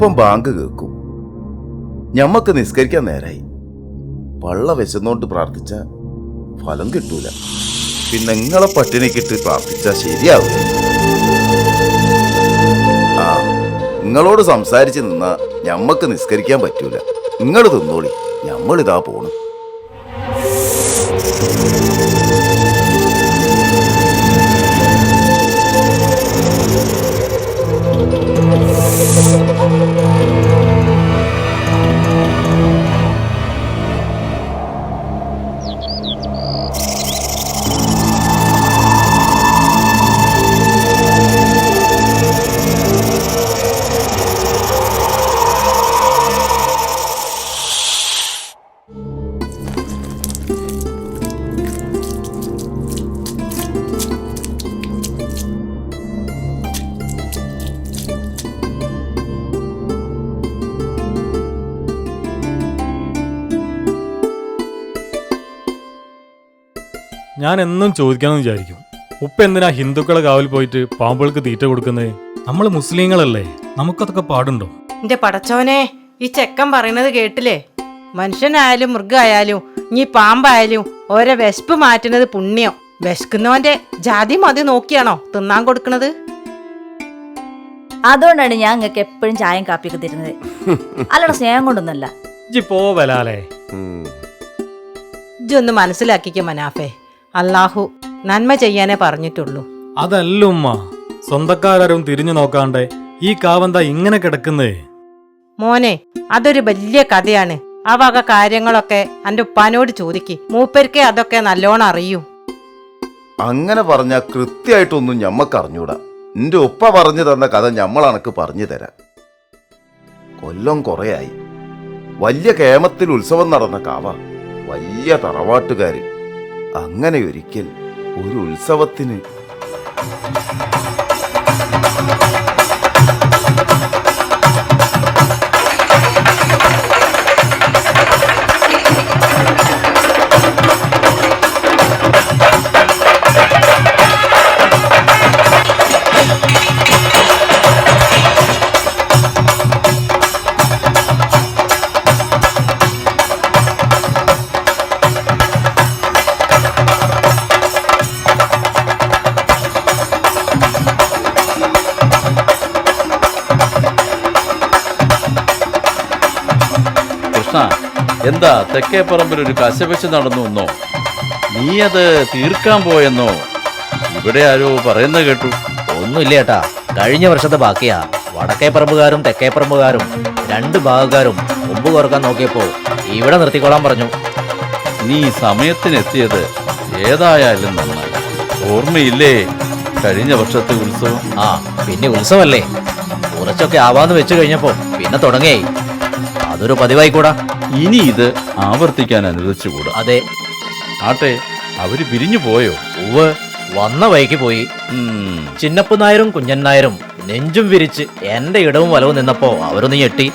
ഇപ്പം ബാങ്ക് കേൾക്കും. ഞമ്മക്ക് നിസ്കരിക്കാൻ നേരായി. പള്ള വിശന്നോണ്ട് പ്രാർത്ഥിച്ച ഫലം കിട്ടൂല. പിന്നെ നിങ്ങളെ പട്ടിണിക്കിട്ട് പ്രാർത്ഥിച്ചാ ശരിയാവും. ആ, നിങ്ങളോട് സംസാരിച്ച് നിന്നാ ഞമ്മക്ക് നിസ്കരിക്കാൻ പറ്റൂല. നിങ്ങൾ തിന്നോളി, ഞമ്മളിതാ പോണു. ഞാൻ എന്നും ചോദിക്കാമെന്ന് വിചാരിക്കും, ഉപ്പ എന്തിനാ ഹിന്ദുക്കളെ കാവൽ പോയിട്ട് പാമ്പുകൾക്ക് തീറ്റ കൊടുക്കുന്നത്? നമ്മൾ മുസ്ലിങ്ങളല്ലേ, നമുക്കതൊക്കെ പാടുണ്ടോ? എന്റെ പടച്ചോനെ, ഈ ചെക്കൻ പറയണത് കേട്ടില്ലേ? മനുഷ്യനായാലും മൃഗമായാലും ഇനി പാമ്പായാലും ഓരോ വിശപ്പ് മാറ്റുന്നത് പുണ്യം. വിശക്കുന്നവന്റെ ജാതി മതി നോക്കിയാണോ തിന്നാൻ കൊടുക്കണത്? അതുകൊണ്ടാണ് ഞാൻ നിങ്ങൾക്ക് എപ്പോഴും ചായയും കാപ്പിയൊക്കെ തരുന്നത്. അല്ലട സ്നേഹം കൊണ്ടൊന്നല്ല. ഇജ്ജ് പോവലാലേ. ഇജ്ജൊന്ന് മനസ്സിലാക്കിക്ക മനാഫേ, അള്ളാഹു നന്മ ചെയ്യാനേ പറഞ്ഞിട്ടുള്ളൂ. അതല്ല ഉമ്മ, സ്വന്തക്കാരും തിരിഞ്ഞു നോക്കാണ്ട് ഈ കാവന്താ ഇങ്ങനെ കിടക്കുന്നേ. മോനെ, അതൊരു വലിയ കഥയാണ്. ആ വക കാര്യങ്ങളൊക്കെ എന്റെ ഉപ്പാനോട് ചോദിക്ക്. മൂപ്പരിക്കേ അതൊക്കെ നല്ലോണം അറിയൂ. അങ്ങനെ പറഞ്ഞാൽ കൃത്യമായിട്ടൊന്നും ഞമ്മക്ക് അറിഞ്ഞൂടാ. എന്റെ ഉപ്പ പറഞ്ഞു തന്ന കഥ ഞമ്മളണക്ക് പറഞ്ഞു തരാം. കൊല്ലം കുറയായി. വലിയ കേമത്തിൽ ഉത്സവം നടന്ന കാവ, വലിയ തറവാട്ടുകാര്. അങ്ങനെ ഒരിക്കൽ ഒരു ഉത്സവത്തിന് എന്താ തെക്കേ പറമ്പിൽ ഒരു കശപശ നടന്നു എന്നോ, നീ അത് തീർക്കാൻ പോയെന്നോ ഇവിടെ ആരോ പറയുന്ന കേട്ടു. ഒന്നുമില്ല ചേട്ടാ, കഴിഞ്ഞ വർഷത്തെ ബാക്കിയാ. വടക്കേ പറമ്പുകാരും തെക്കേ പറമ്പുകാരും രണ്ട് ഭാഗക്കാരും മുമ്പ് കുറക്കാൻ നോക്കിയപ്പോ ഇവിടെ നിർത്തിക്കൊള്ളാൻ പറഞ്ഞു. നീ സമയത്തിനെത്തിയത് ഏതായാലും നന്നായി. ഓർമ്മയില്ലേ കഴിഞ്ഞ വർഷത്തെ ഉത്സവം? ആ, പിന്നെ ഉത്സവല്ലേ, കുറച്ചൊക്കെ ആവാന്ന് വെച്ചു കഴിഞ്ഞപ്പോ പിന്നെ തുടങ്ങിയായി. അതൊരു പതിവായിക്കൂടാ. ഇനി ഇത് ആവർത്തിക്കാൻ അനുവദിച്ചുകൂടാ. അതെ. ആട്ടെ, അവര് പിരിഞ്ഞു പോയോ? ഉവ്വ്, വന്ന വഴിക്ക് പോയി. ചിന്നപ്പു നായരും കുഞ്ഞൻ നായരും നെഞ്ചും വിരിച്ച് എന്റെ ഇടവും വലവും നിന്നപ്പോ അവരൊന്ന് ഞെട്ടി.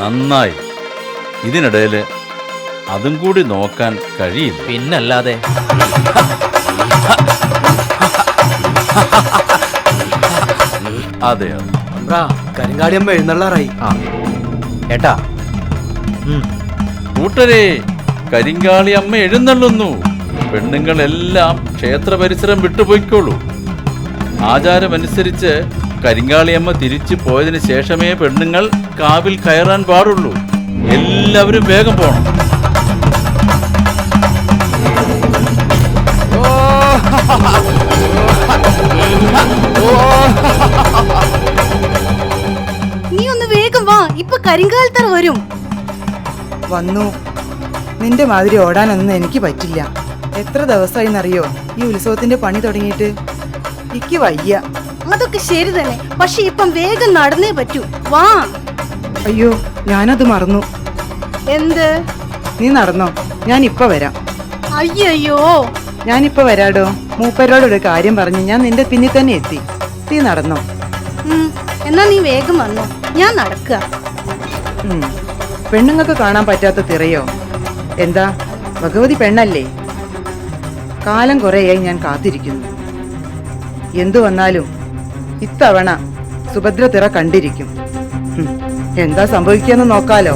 നന്നായി. ഇതിനിടയില് അതും കൂടി നോക്കാൻ കഴിയില്ല. പിന്നല്ലാതെ. അതെ, കരിങ്കാളിയമ്മ എഴുന്നള്ളാറായി. ഏട്ടാ, കൂട്ടരെ, കരിങ്കാളി അമ്മ എഴുന്നള്ളുന്നു. പെണ്ണുങ്ങളെല്ലാം ക്ഷേത്ര പരിസരം വിട്ടുപോയിക്കോളൂ. ആചാരമനുസരിച്ച് കരിങ്കാളിയമ്മ തിരിച്ചു പോയതിനു ശേഷമേ പെണ്ണുങ്ങൾ കാവിൽ കയറാൻ പാടുള്ളൂ. എല്ലാവരും വേഗം പോണം. നീ ഒന്ന് വേഗം വാ, ഇപ്പൊ കരിങ്കാലത്തറ വരും. വന്നു. നിന്റെ മാതിരി ഓടാനൊന്നും എനിക്ക് പറ്റില്ല. എത്ര ദിവസമായിന്നറിയോ ഈ ഉത്സവത്തിന്റെ പണി തുടങ്ങിയിട്ട്? എനിക്ക് വയ്യ. അതൊക്കെ ശരി തന്നെ, പക്ഷെ ഇപ്പം വേഗം നടന്നേ പറ്റൂ. വാ. അയ്യോ, ഞാനത് മറന്നു. എന്ത്? നീ നടന്നോ, ഞാൻ ഇപ്പൊ വരാം. അയ്യോ, ഞാനിപ്പോ വരാടോ. മൂപ്പരോടൊരു കാര്യം പറഞ്ഞ് ഞാൻ നിന്റെ പിന്നിൽ തന്നെ എത്തി. നീ നടന്നോ? എന്നാ നീ വേഗം വന്നോ, ഞാൻ നടക്കുക. പെണ്ണുങ്ങൾക്ക് കാണാൻ പറ്റാത്ത തിറയോ? എന്താ, ഭഗവതി പെണ്ണല്ലേ? കാലം കുറേയായി ഞാൻ കാത്തിരിക്കുന്നു. എന്തു വന്നാലും ഇത്തവണ സുഭദ്ര തിറ കണ്ടിരിക്കും. എന്താ സംഭവിക്കാന്ന് നോക്കാലോ.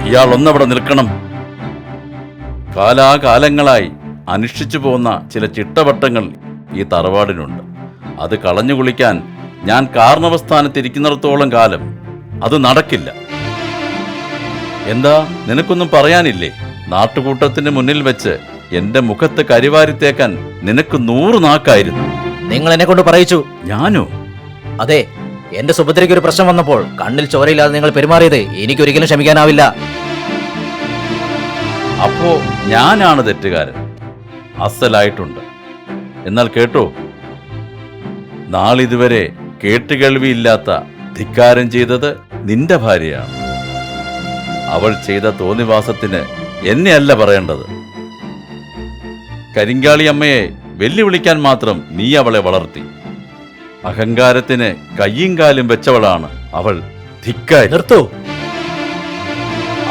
ഇയാൾ ഒന്നവിടെ നിൽക്കണം. കാലാകാലങ്ങളായി അനുഷ്ഠിച്ചു പോകുന്ന ചില ചിട്ടവട്ടങ്ങൾ ഈ തറവാടിനുണ്ട്. അത് കളഞ്ഞു കുളിക്കാൻ ഞാൻ കാരണവസ്ഥാനത്തിരിക്കുന്നിടത്തോളം കാലം അത് നടക്കില്ല. എന്താ, നിനക്കൊന്നും പറയാനില്ലേ? നാട്ടുകൂട്ടത്തിന് മുന്നിൽ വെച്ച് എന്റെ മുഖത്ത് കരിവാരിത്തേക്കാൻ നിനക്ക് 100 നാക്കായിരുന്നു. നിങ്ങൾ എന്നെ കൊണ്ട് പറയിച്ചു. ഞാനോ? അതെ, എന്റെ സുഭദ്രയ്ക്ക് ഒരു പ്രശ്നം വന്നപ്പോൾ കണ്ണിൽ ചോരയില്ലാതെ നിങ്ങൾ പെരുമാറിയത് എനിക്കൊരിക്കലും ക്ഷമിക്കാനാവില്ല. അപ്പോ ഞാനാണ് തെറ്റുകാരൻ. അസലായിട്ടുണ്ട്. എന്നാൽ കേട്ടോ, നാളിതുവരെ കേട്ടുകേൾവിയില്ലാത്ത ധിക്കാരം ചെയ്തത് നിന്റെ ഭാര്യയാണ്. അവൾ ചെയ്ത തോന്നിവാസത്തിന് എന്നെയല്ല പറയേണ്ടത്. കരിങ്കാളി അമ്മയെ വെല്ലുവിളിക്കാൻ മാത്രം നീ അവളെ വളർത്തി. അഹങ്കാരത്തിന് കയ്യും കാലും വെച്ചവളാണ് അവൾ. ധിക്കാരി. നിർത്തൂ.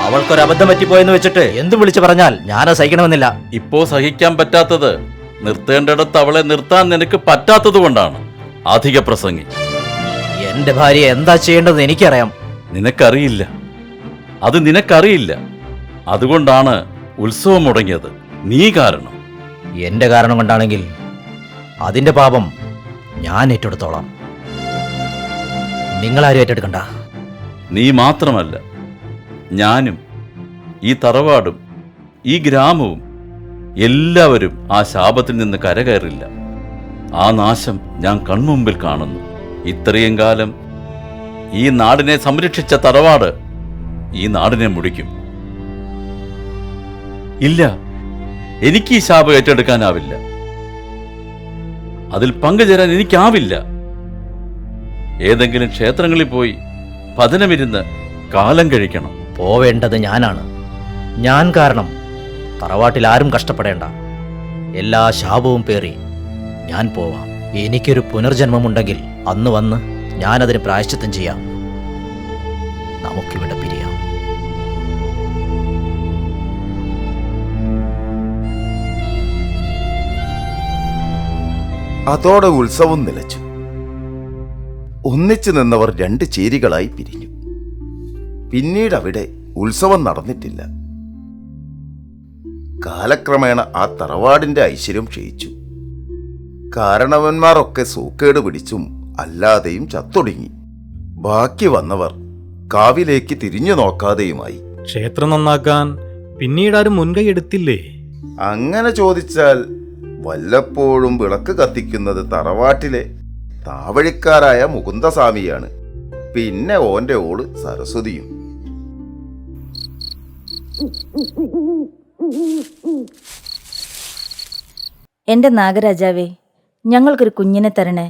അവൾക്കൊരബദ്ധം പറ്റിപ്പോയെന്ന് വെച്ചിട്ട് എന്തും വിളിച്ചു പറഞ്ഞാൽ ഞാനത് സഹിക്കണമെന്നില്ല. ഇപ്പോ സഹിക്കാൻ പറ്റാത്തത് നിർത്തേണ്ടിടത്ത് അവളെ നിർത്താൻ നിനക്ക് പറ്റാത്തത് കൊണ്ടാണ്. അധിക പ്രസംഗി. എന്റെ ഭാര്യ എന്താ ചെയ്യേണ്ടത് എനിക്കറിയാം. നിനക്കറിയില്ല. അത് നിനക്കറിയില്ല. അതുകൊണ്ടാണ് ഉത്സവം മുടങ്ങിയത്. നീ കാരണം. എന്റെ കാരണം കൊണ്ടാണെങ്കിൽ അതിന്റെ പാപം ഞാൻ ഏറ്റെടുത്തോളാം. നിങ്ങളാരും ഏറ്റെടുക്കണ്ട. നീ മാത്രമല്ല, ഞാനും ഈ തറവാടും ഈ ഗ്രാമവും എല്ലാവരും ആ ശാപത്തിൽ നിന്ന് കരകയറില്ല. ആ നാശം ഞാൻ കൺമുമ്പിൽ കാണുന്നു. ഇത്രയും കാലം ഈ നാടിനെ സംരക്ഷിച്ച തറവാട് ഈ നാടിനെ മുടിക്കും. ഇല്ല, എനിക്ക് ഈ ശാപം ഏറ്റെടുക്കാനാവില്ല. അതിൽ പങ്കുചേരാൻ എനിക്കാവില്ല. ഏതെങ്കിലും ക്ഷേത്രങ്ങളിൽ പോയി പതനമിരുന്ന് കാലം കഴിക്കണം. പോവേണ്ടത് ഞാനാണ്. ഞാൻ കാരണം തറവാട്ടിൽ ആരും കഷ്ടപ്പെടേണ്ട. എല്ലാ ശാപവും പേറി ഞാൻ പോവാം. എനിക്കൊരു പുനർജന്മമുണ്ടെങ്കിൽ അന്ന് വന്ന് ഞാനതിന് പ്രായശ്ചിത്തം ചെയ്യാം. നമുക്കിവിടെ പിരിയാം. അതോടെ ഉത്സവം നിലച്ചു. ഒന്നിച്ചു നിന്നവർ 2 ചേരികളായി പിരിഞ്ഞു. പിന്നീട് അവിടെ ഉത്സവം നടന്നിട്ടില്ല. കാലക്രമേണ ആ തറവാടിന്റെ ഐശ്വര്യം ക്ഷയിച്ചു. കാരണവന്മാരൊക്കെ സൂക്കേട് പിടിച്ചും അല്ലാതെയും ചത്തൊടുങ്ങി. ബാക്കി വന്നവർ കാവിലേക്ക് തിരിഞ്ഞു നോക്കാതെയുമായി. ക്ഷേത്രം നന്നാക്കാൻ പിന്നീടാരും മുൻകൈ എടുത്തില്ലേ? അങ്ങനെ ചോദിച്ചാൽ വല്ലപ്പോഴും വിളക്ക് കത്തിക്കുന്നത് തറവാട്ടിലെ താവഴിക്കാരായ മുകുന്ദസ്വാമിയാണ്. പിന്നെ ഓന്റെ ഓള് സരസ്വതിയും. എൻ്റെ നാഗരാജാവേ, ഞങ്ങൾക്കൊരു കുഞ്ഞിനെ തരണേ.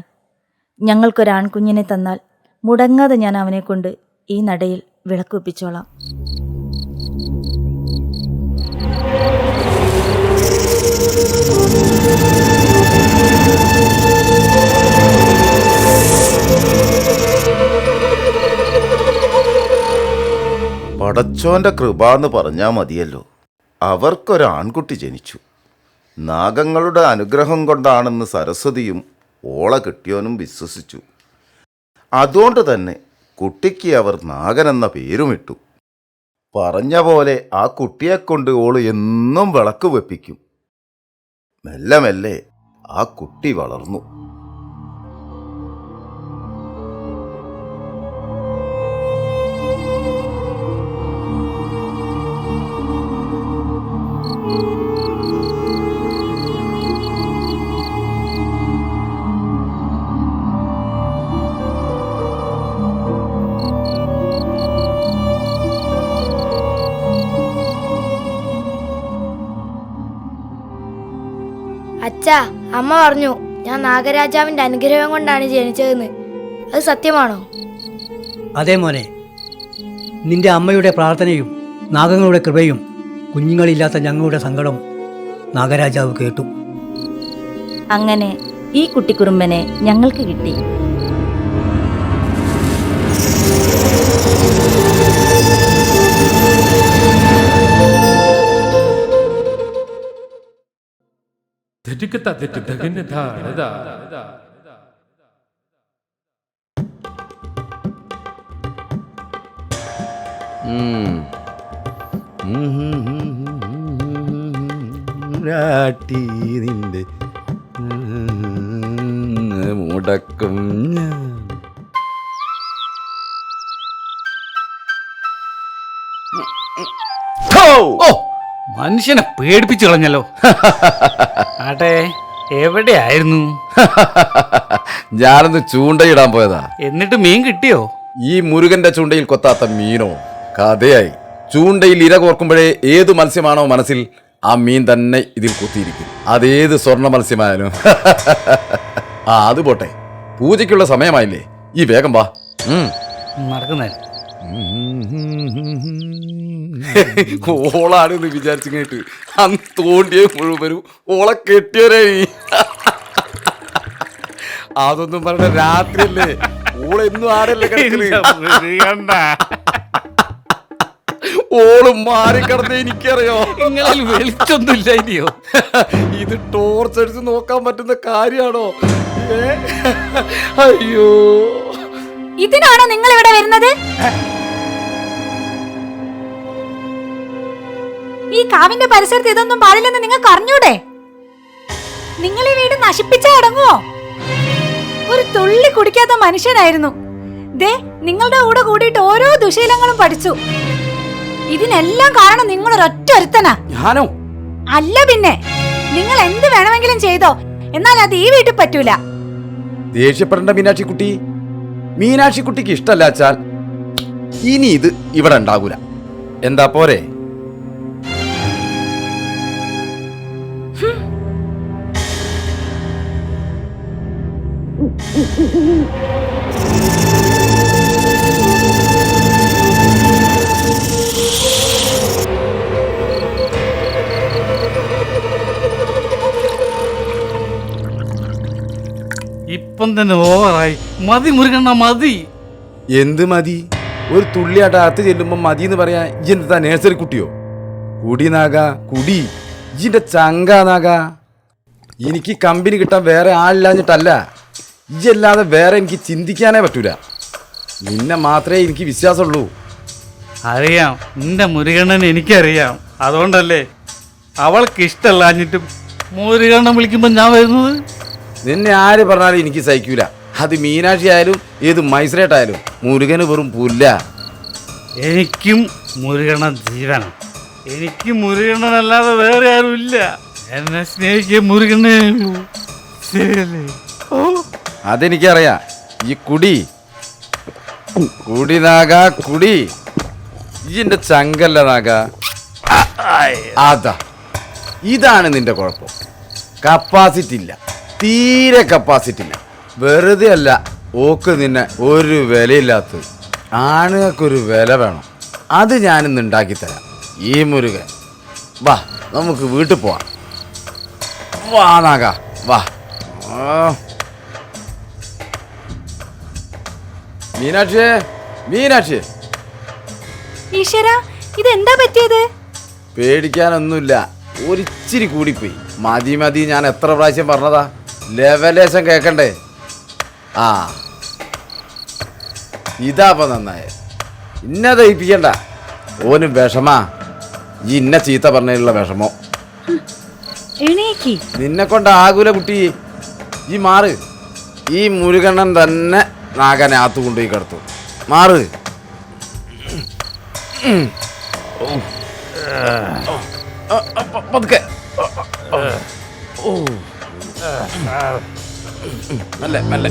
ഞങ്ങൾക്കൊരാൺകുഞ്ഞിനെ തന്നാൽ മുടങ്ങാതെ ഞാൻ അവനെ കൊണ്ട് ഈ നടയിൽ വിളക്ക് വെപ്പിച്ചോളാം. പടച്ചോന്റെ കൃപ എന്ന് പറഞ്ഞാൽ മതിയല്ലോ. അവർക്കൊരാൺകുട്ടി ജനിച്ചു. നാഗങ്ങളുടെ അനുഗ്രഹം കൊണ്ടാണെന്ന് സരസ്വതിയും ഓള കെട്ടിയോനും വിശ്വസിച്ചു. അതുകൊണ്ട് തന്നെ കുട്ടിക്ക് അവർ നാഗനെന്ന പേരുമിട്ടു. പറഞ്ഞ പോലെ ആ കുട്ടിയെക്കൊണ്ട് ഓള് എന്നും വിളക്ക് വെപ്പിക്കും. മെല്ലെ മെല്ലെ ആ കുട്ടി വളർന്നു. അച്ഛാ, അമ്മ പറഞ്ഞു ഞാൻ നാഗരാജാവിന്റെ അനുഗ്രഹം കൊണ്ടാണ് ജനിച്ചതെന്ന്. അത് സത്യമാണോ? അതെ മോനെ, നിന്റെ അമ്മയുടെ പ്രാർത്ഥനയും നാഗങ്ങളുടെ കൃപയും കുഞ്ഞുങ്ങളില്ലാത്ത ഞങ്ങളുടെ സങ്കടം നാഗരാജാവ് കേട്ടു. അങ്ങനെ ഈ കുട്ടിക്കുറുമ്പനെ ഞങ്ങൾക്ക് കിട്ടി. നിന്റെ മുടക്കും മനുഷ്യനെ പേടിപ്പിച്ചു കളഞ്ഞല്ലോ. ആട്ടെ, എവിടെയായിരുന്നു? ഞാനൊന്ന് ചൂണ്ടയിടാൻ പോയതാ. എന്നിട്ട് മീൻ കിട്ടിയോ? ഈ മുരുകന്റെ ചൂണ്ടയിൽ കൊത്താത്ത മീനോ? കഥയായി. ചൂണ്ടയിൽ ഇര കോർക്കുമ്പോഴേ ഏതു മത്സ്യമാണോ മനസ്സിൽ, ആ മീൻ തന്നെ ഇതിൽ കുത്തിയിരിക്കും. അതേത് സ്വർണ്ണ മത്സ്യമായാലും. അത് പോട്ടെ, പൂജയ്ക്കുള്ള സമയമായില്ലേ? ഈ വേഗം വാ. നടക്കുന്നേ. ഓളാണെന്ന് വിചാരിച്ചു കേട്ട് അന്ന് തോണ്ടിയ മുഴുവനും ഓളെ കെട്ടിയവരെ. അതൊന്നും പറഞ്ഞ രാത്രിയല്ലേ, ഓളെന്നും ആടല്ലേ കിടക്കുന്നത്. ഓള് മാറിക്കിടന്ന എനിക്കറിയോ. നിങ്ങളിൽ വെളിച്ചൊന്നുമില്ല ഇനിയോ? ഇത് ടോർച്ച് അടിച്ച് നോക്കാൻ പറ്റുന്ന കാര്യാണോ? അയ്യോ, ഇതിനാണോ നിങ്ങൾ ഇവിടെ വരുന്നത്? ഈ കാവിന്റെ പരിസരത്ത് ഇതൊന്നും പാടില്ലെന്ന് നിങ്ങൾക്ക് അറിഞ്ഞൂടെ? നിങ്ങൾ ഈ വീട് നശിപ്പിച്ചാ അടങ്ങുവോ? ഒരു തുള്ളി കുടിക്കാത്ത മനുഷ്യനായിരുന്നു. ദേ, നിങ്ങളുടെ കൂടെ കൂടിയിട്ട് ഓരോ ദുശീലങ്ങളും പഠിച്ചു. ഇതിനെല്ലാം കാരണം നിങ്ങൾ ഒരൊറ്റ ഒരുത്തനാ. ഞാനോ? അല്ല പിന്നെ, നിങ്ങൾ എന്ത് വേണമെങ്കിലും ചെയ്തോ, എന്നാൽ അത് ഈ വീട്ടിൽ പറ്റൂല. ദേഷ്യപ്പെടേണ്ട മീനാക്ഷിക്കുട്ടി. മീനാക്ഷിക്കുട്ടിക്ക് ഇഷ്ടമല്ല വെച്ചാൽ ഇനി ഇത് ഇവിടെ ഉണ്ടാകൂല. എന്താ പോരെ? ഇപ്പം തന്നെ ഓവറായി. മതി മുരുകണ്ണ, മതി. എന്ത് മതി? ഒരു തുള്ളിയായിട്ട് അകത്ത് ചെല്ലുമ്പോൾ മതി എന്ന് പറയാ ഈ എന്താ നേഴ്സറി കുട്ടിയോ? കുടി നാഗ കുടി, ഇജിന്റെ ചങ്കാ നാഗ. എനിക്ക് കമ്പനി കിട്ടാൻ വേറെ ആളില്ലാഞ്ഞിട്ടല്ല, ഇജല്ലാതെ വേറെ എനിക്ക് ചിന്തിക്കാനേ പറ്റൂല. നിന്നെ മാത്രമേ എനിക്ക് വിശ്വാസമുള്ളൂ. അറിയാം, നിന്റെ മുരുകണ്ണൻ എനിക്കറിയാം. അതുകൊണ്ടല്ലേ അവൾക്ക് ഇഷ്ടമല്ലാഞ്ഞിട്ടും മുരുകണ്ണൻ വിളിക്കുമ്പോൾ ഞാൻ വരുന്നത്. നിന്നെ ആര് പറഞ്ഞാലും എനിക്ക് സഹിക്കൂല. അത് മീനാക്ഷി ആയാലും ഏത് മൈസറേട്ടായാലും മുരുകന് വെറും പുല്ല. എനിക്കും മുരുകണ്ണൻ ജീവനാണ്. എനിക്ക് മുരുകണ്ണനല്ലാതെ വേറെ ആരും ഇല്ല. എന്നെ സ്നേഹിക്കുക മുരുകണ്ണേ ഉള്ളൂ. ശരിയല്ലേ? ഓ, അതെനിക്കറിയാം. ഈ കുടി കുടി നാഗ കുടി, ഇതിന്റെ ചങ്കല്ല നാഗ. അതാ ഇതാണ് നിന്റെ കുഴപ്പം. കപ്പാസിറ്റി ഇല്ല, തീരെ കപ്പാസിറ്റി ഇല്ല. വെറുതെ അല്ല ഓക്ക് നിന്നെ ഒരു വിലയില്ലാത്തത്. ആണുങ്ങൾക്കൊരു വില വേണം, അത് ഞാനിന്ന് ഉണ്ടാക്കിത്തരാം. ഈ മുരുകൻ വാ, നമുക്ക് വീട്ടിൽ പോവാം. വാ നാഗ വാ. മീനാക്ഷി, മീനാക്ഷി, ഈശ്വര, ഇതെന്താ പറ്റിയത്? പേടിക്കാനൊന്നുമില്ല, ഒരിച്ചിരി കൂടിപ്പോയി. മതി മതി, ഞാൻ എത്ര പ്രാവശ്യം പറഞ്ഞതാ, ലെവലേശം കേക്കണ്ടേ? ആ ഇതാപ്പ നന്നായ. ഇന്നെ ദഹിപ്പിക്കണ്ട, ഓന് വിഷമാ ഈ ഇന്ന ചീത്ത പറഞ്ഞതിലുള്ള വിഷമോ. എണീക്കി. നിന്നെ കൊണ്ട് ആകൂല കുട്ടി, ഈ മാറ്. ഈ മുരുകണ്ണൻ തന്നെ നാഗനകത്ത് കൊണ്ടുപോയി കിടത്തു. മാറ്. പതുക്കെ. മെല്ലെ മെല്ലെ.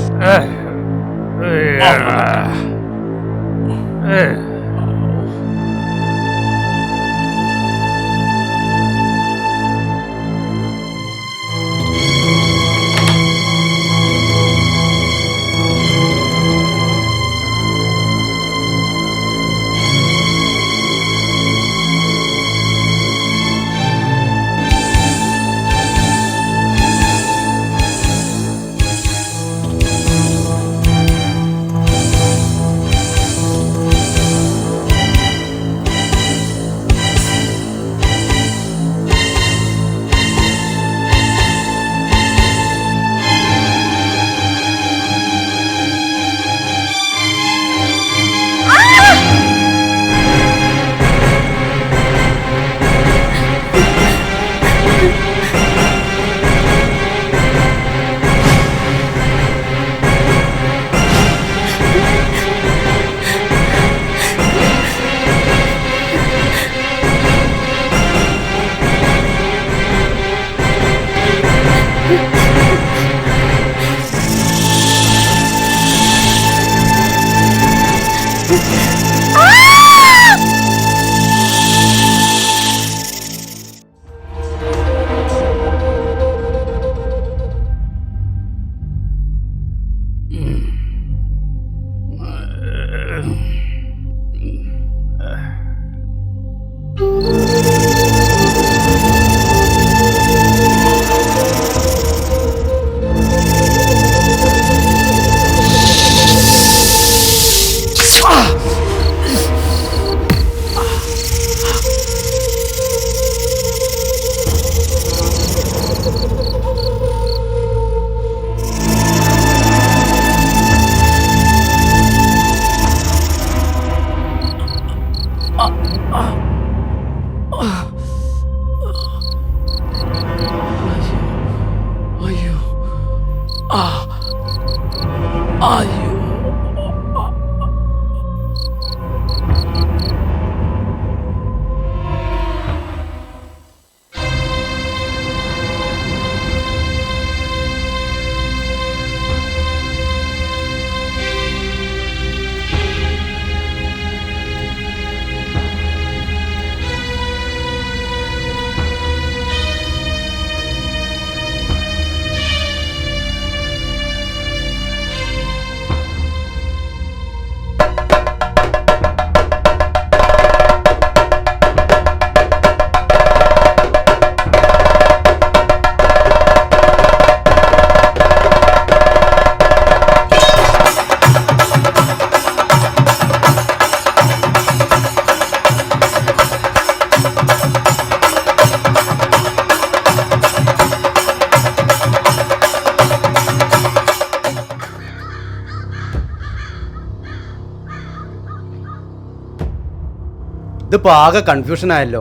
ഇതിപ്പോ ആകെ കൺഫ്യൂഷൻ ആയല്ലോ.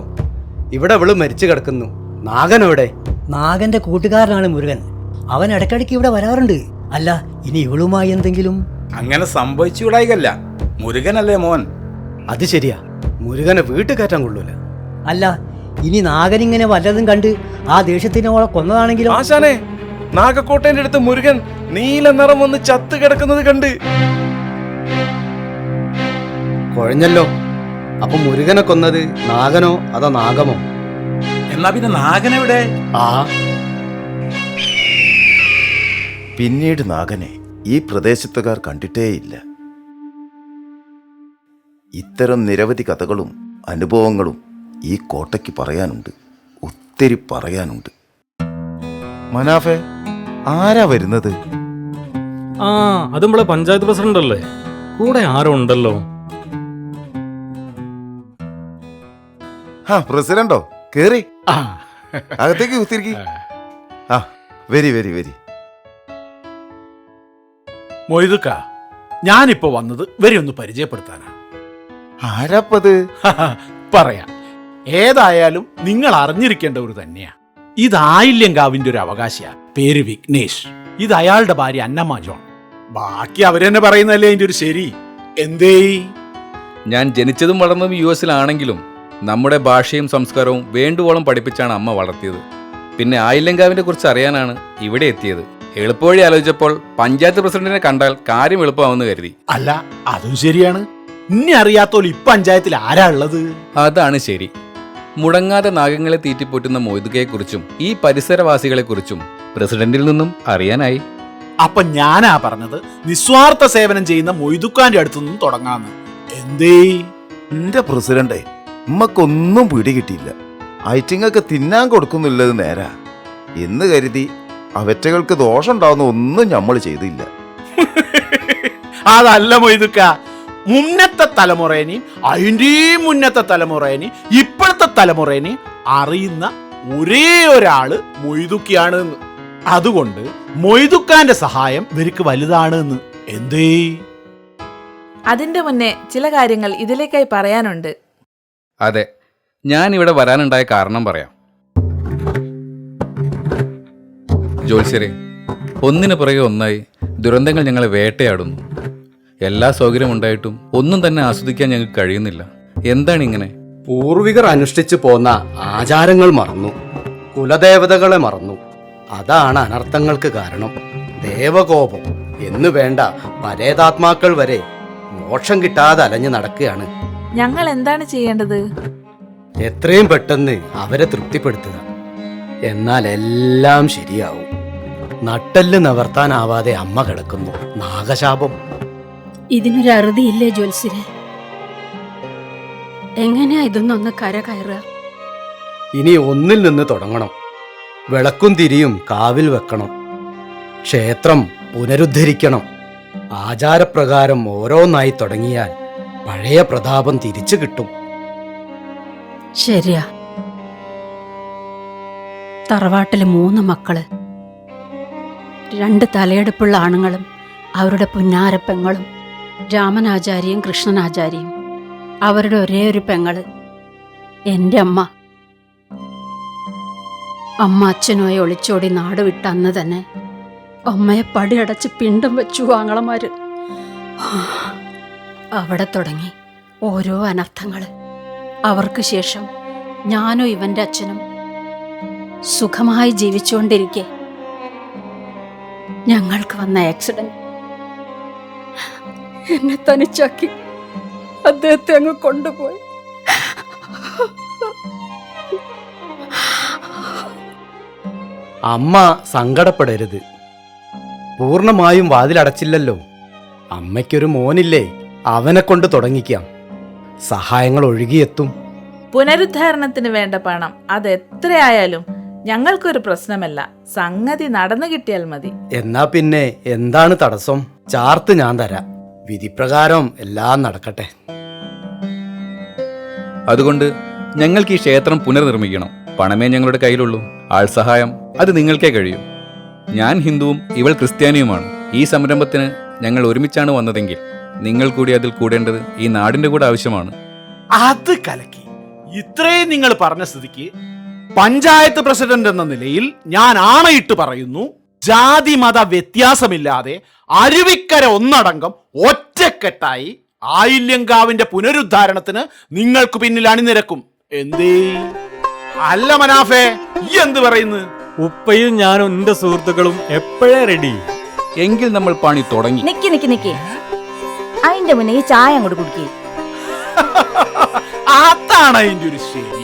ഇവിടെ ഇവള് മരിച്ചു കിടക്കുന്നു. നാഗൻ എവിടെ? നാഗന്റെ കൂട്ടുകാരനാണ് മുരുകൻ. അവൻ ഇടയ്ക്കിടയ്ക്ക് ഇവിടെ വരാറുണ്ട്. അല്ല, ഇനി ഇവളുമായി എന്തെങ്കിലും? അങ്ങനെ സംഭവിച്ചുകൂടായികല്ല. മുരുകനല്ലേ മോൻ? അത് ശരിയാ, മുരുകനെ വീട്ടിൽ കയറ്റാൻ കൊള്ളൂല. അല്ല, ഇനി നാഗനിങ്ങനെ വല്ലതും കണ്ട് ആ ദേഷ്യത്തിന് അവളെ കൊന്നതാണെങ്കിലോ? ആശാനെ, നാഗക്കോട്ടേന്റെ അടുത്ത് മുരുകൻ നീല നിറം വന്ന് ചത്ത് കിടക്കുന്നത് കണ്ട്. കുഴഞ്ഞല്ലോ. അപ്പൊ മുരുകനെ കൊന്നത് നാഗനോ അതോ നാഗമോ? എന്നാ പിന്നെ നാഗനെവിടെ? പിന്നീട് നാഗനെ ഈ പ്രദേശത്തുകാർ കണ്ടിട്ടേയില്ല. ഇത്തരം നിരവധി കഥകളും അനുഭവങ്ങളും ഈ കോട്ടയ്ക്ക് പറയാനുണ്ട്, ഒത്തിരി പറയാനുണ്ട്. മനാഫെ, ആരാ വരുന്നത്? ആ, അത് നമ്മളെ പഞ്ചായത്ത് പ്രസിഡന്റ് അല്ലേ? കൂടെ ആരോ ഉണ്ടല്ലോ. പ്രസിഡന്റോ? കേറി അകത്തേക്ക് കുത്തിരിക്കി. ആ, വെരി വെരി വെരി. മൊയ്തുക്ക, ഞാനിപ്പോ വന്നത് വരെ ഒന്ന് പരിചയപ്പെടുത്താനാ. ആരാപ്പത്? പറയാം. ഏതായാലും നിങ്ങൾ അറിഞ്ഞിരിക്കേണ്ട ഒരു തന്നെയാ. ഇത് ആയില്യങ്കാവിന്റെ ഒരു അവകാശിയാ. പേര് വിഘ്നേഷ്. ഇത് അയാളുടെ ഭാര്യ അന്നമ്മ ജോൺ. ബാക്കി അവരെന്നെ പറയുന്നല്ലേ അതിന്റെ ഒരു ശരി. എന്തേ? ഞാൻ ജനിച്ചതും വളർന്നതും US-ലാണെങ്കിലും നമ്മുടെ ഭാഷയും സംസ്കാരവും വേണ്ടുവോളം പഠിപ്പിച്ചാണ് അമ്മ വളർത്തിയത്. പിന്നെ ആയില്യങ്കാവിനെ കുറിച്ച് അറിയാനാണ് ഇവിടെ എത്തിയത്. എളുപ്പവഴി ആലോചിച്ചപ്പോൾ പഞ്ചായത്ത് പ്രസിഡന്റിനെ കണ്ടാൽ കാര്യം എളുപ്പമാവെന്ന് കരുതി. അല്ല, അതും ശരിയാണ്. ഇനി അറിയാത്തോലും ഇപ്പൊ പഞ്ചായത്തിൽ ആരാ ഉള്ളത്? അതാണ് ശരി. മുടങ്ങാതെ നാഗങ്ങളെ തീറ്റിപ്പോറ്റുന്ന മൊയ്തുകയെക്കുറിച്ചും ഈ പരിസരവാസികളെക്കുറിച്ചും പ്രസിഡന്റിൽ നിന്നും അറിയാനായി. അപ്പൊ ഞാനാ പറഞ്ഞത് നിസ്വാർത്ഥ സേവനം ചെയ്യുന്ന മൊയ്തുക്കാന്റെ അടുത്തു നിന്നും തുടങ്ങാന്ന്. എന്തേ? എന്റെ പ്രസിഡന്റെ ഉമ്മക്കൊന്നും പിടികിട്ടിയില്ല. ഐറ്റിങ്ങൾക്ക് തിന്നാൻ കൊടുക്കുന്നില്ലത് നേരാ എന്ന് കരുതി അവറ്റകൾക്ക് ദോഷം ഉണ്ടാവുന്ന ഒന്നും നമ്മൾ ചെയ്തില്ല. അതല്ല മൊയ്തുക്ക, മുന്നത്തെ തലമുറേനെയും അതിൻ്റെയും മുന്നത്തെ തലമുറേനെയും ഇപ്പോഴത്തെ തലമുറേനെയും അറിയുന്ന ഒരേ ഒരാള് മൊയ്തുക്കയാണ്. അതുകൊണ്ട് മൊയ്തുക്കാന്റെ സഹായം ഇവർക്ക് വലുതാണ്. എന്തേ? അതിന്റെ മുന്നേ ചില കാര്യങ്ങൾ ഇതിലേക്കായി പറയാനുണ്ട്. അതെ, ഞാൻ ഇവിടെ വരാനുണ്ടായ കാരണം പറയാം. ജോത്സ്യരെ, ഒന്നിനു പുറകെ ഒന്നായി ദുരന്തങ്ങൾ ഞങ്ങളെ വേട്ടയാടുന്നു. എല്ലാ സൗകര്യം ഉണ്ടായിട്ടും ഒന്നും തന്നെ ആസ്വദിക്കാൻ ഞങ്ങൾക്ക് കഴിയുന്നില്ല. എന്താണ് ഇങ്ങനെ? പൂർവികർ അനുഷ്ഠിച്ചു പോന്ന ആചാരങ്ങൾ മറന്നു, കുലദേവതകളെ മറന്നു. അതാണ് അനർത്ഥങ്ങൾക്ക് കാരണം. ദേവകോപം എന്ന് വേണ്ട പരേതാത്മാക്കൾ വരെ മോക്ഷം കിട്ടാതെ അലഞ്ഞു നടക്കുകയാണ്. ഞങ്ങൾ എന്താണ് ചെയ്യേണ്ടത്? എത്രയും പെട്ടെന്ന് അവരെ തൃപ്തിപ്പെടുത്തുക. എന്നാൽ എല്ലാം ശരിയാവും. നട്ടെല്ല് നിവർത്താനാവാതെ അമ്മ കിടക്കുന്നു. നാഗശാപം. ഇതിനൊരു അറുതിയില്ലേ ജ്യോത്സ്യരെ? എങ്ങനെയാ ഇതൊന്നൊന്ന് കര കയറുക? ഇനി ഒന്നിൽ നിന്ന് തുടങ്ങണം. വിളക്കും തിരിയും കാവിൽ വെക്കണം. ക്ഷേത്രം പുനരുദ്ധരിക്കണം. ആചാരപ്രകാരം ഓരോന്നായി തുടങ്ങിയാൽ പഴയ പ്രതാപം തിരിച്ചു കിട്ടും. ശരിയാ. തറവാട്ടില് 3 മക്കള്, 2 തലയെടുപ്പുള്ള ആണുങ്ങളും അവരുടെ പുന്നാരപ്പെങ്ങളും, രാമനാചാര്യയും കൃഷ്ണനാചാര്യയും. അവരുടെ ഒരേ ഒരു പെങ്ങള് എൻ്റെ അമ്മ. അച്ഛനുമായി ഒളിച്ചോടി നാട് വിട്ട അന്ന് തന്നെ അമ്മയെ പടിയടച്ച് പിണ്ടം വെച്ചു ആങ്ങളമാര്. അവിടെ തുടങ്ങി ഓരോ അനർത്ഥങ്ങള്. അവർക്ക് ശേഷം ഞാനോ ഇവന്റെ അച്ഛനും സുഖമായി ജീവിച്ചുകൊണ്ടിരിക്കെ ഞങ്ങൾക്ക് വന്ന ആക്സിഡന്റ് എന്നെ തനിച്ചാക്കി അദ്ദേഹത്തെ അങ്ങ് കൊണ്ടുപോയി. അമ്മ സങ്കടപ്പെടരുത്. പൂർണ്ണമായും വാതിലടച്ചില്ലല്ലോ. അമ്മയ്ക്കൊരു മോനില്ലേ, അവനെ കൊണ്ട് തുടങ്ങിക്കാം. സഹായങ്ങൾ ഒഴുകിയെത്തും. പുനരുദ്ധാരണത്തിന് വേണ്ട പണം അത് എത്രയായാലും ഞങ്ങൾക്കൊരു പ്രശ്നമല്ല. സംഗതി നടന്നു കിട്ടിയാൽ മതി. എന്നാ പിന്നെ എന്താണ് തടസ്സം? ചാർത്ത് ഞാൻ തരാം. വിധിപ്രകാരം എല്ലാം നടക്കട്ടെ. അതുകൊണ്ട് ഞങ്ങൾക്ക് ഈ ക്ഷേത്രം പുനർനിർമ്മിക്കണം. പണമേ ഞങ്ങളുടെ കയ്യിലുള്ളൂ. ആൾ സഹായം അത് നിങ്ങൾക്കേ കഴിയൂ. ഞാൻ ഹിന്ദുവും ഇവൾ ക്രിസ്ത്യാനിയുമാണ്. ഈ സംരംഭത്തിന് ഞങ്ങൾ ഒരുമിച്ചാണ് വന്നതെങ്കിൽ നിങ്ങൾ കൂടി അതിൽ കൂടേണ്ടത് ഈ നാടിന്റെ കൂടെ ആവശ്യമാണ്. അത് കലക്കി. ഇത്രയും നിങ്ങൾ പറഞ്ഞ സ്ഥിതിക്ക് പഞ്ചായത്ത് പ്രസിഡന്റ് എന്ന നിലയിൽ ഞാൻ ആണയിട്ട് പറയുന്നു, ജാതി മത വ്യത്യാസമില്ലാതെ അരുവിക്കര ഒന്നടങ്കം ഒറ്റക്കെട്ടായി ആയില്യങ്കാവിന്റെ പുനരുദ്ധാരണത്തിന് നിങ്ങൾക്ക് പിന്നിൽ അണിനിരക്കും. എന്തേ അല്ല മനാഫേ, ഈ എന്ത് പറയുന്നു? ഉപ്പയും ഞാനും എന്റെ സുഹൃത്തുക്കളും എപ്പോഴേ റെഡി. എങ്കിൽ നമ്മൾ പണി തുടങ്ങി. നിക്ക് അതിന്റെ മുന്നേ ഈ ചായ അങ്ങോട്ട് കുടിക്കേ. അതാണ് അതിന്റെ ഒരു ശരി.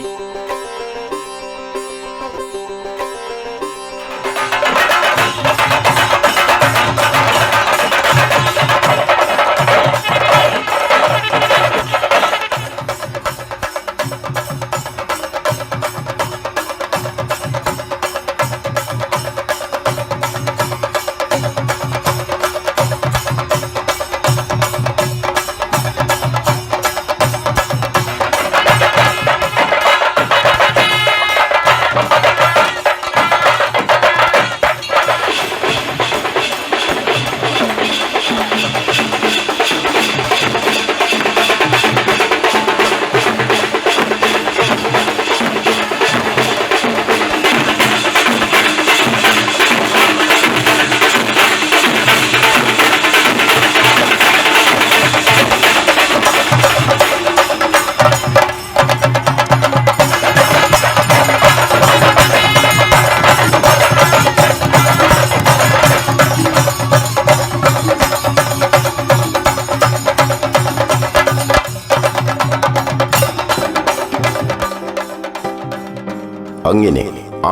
അങ്ങനെ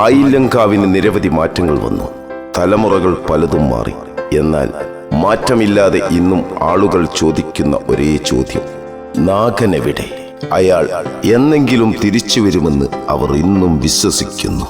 ആയില്യങ്കാവിന് നിരവധി മാറ്റങ്ങൾ വന്നു. തലമുറകൾ പലതും മാറി. എന്നാൽ മാറ്റമില്ലാതെ ഇന്നും ആളുകൾ ചോദിക്കുന്ന ഒരേ ചോദ്യം, നാഗനെവിടെ? അയാൾ എന്നെങ്കിലും തിരിച്ചു വരുമെന്ന് അവർ ഇന്നും വിശ്വസിക്കുന്നു.